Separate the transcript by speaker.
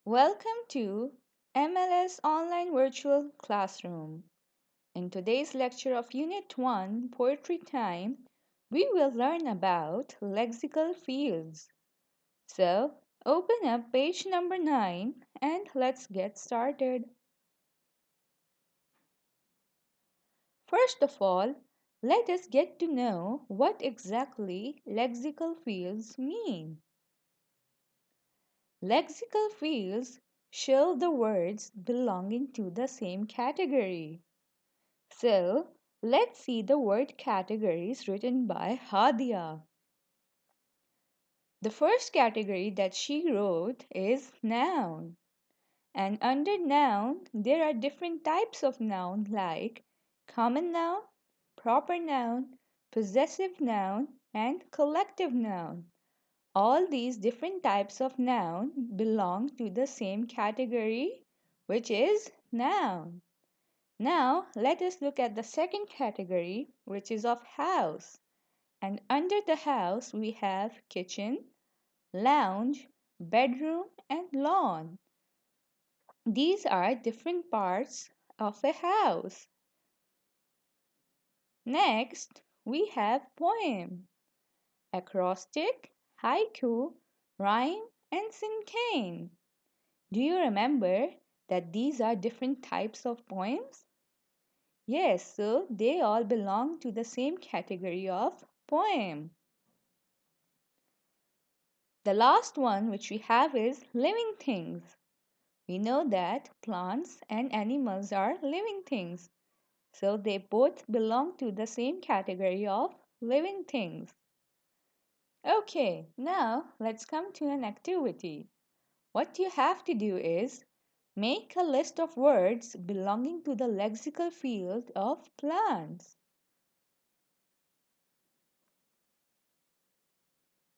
Speaker 1: Welcome to MLS Online Virtual Classroom. In today's lecture of Unit 1, Poetry Time, we will learn about lexical fields. So, open up page number 9 and let's get started. First of all, let us get to know what exactly lexical fields mean. Lexical fields show the words belonging to the same category. So, let's see the word categories written by Hadia. The first category that she wrote is noun. And under noun, there are different types of noun like common noun, proper noun, possessive noun, and collective noun. All these different types of noun belong to the same category, which is noun. Now, let us look at the second category, which is of house. And under the house, we have kitchen, lounge, bedroom, and lawn. These are different parts of a house. Next, we have poem, acrostic, haiku, rhyme, and cinquain. Do you remember that these are different types of poems? Yes, so they all belong to the same category of poem. The last one which we have is living things. We know that plants and animals are living things. So they both belong to the same category of living things. Okay, now let's come to an activity. What you have to do is make a list of words belonging to the lexical field of plants.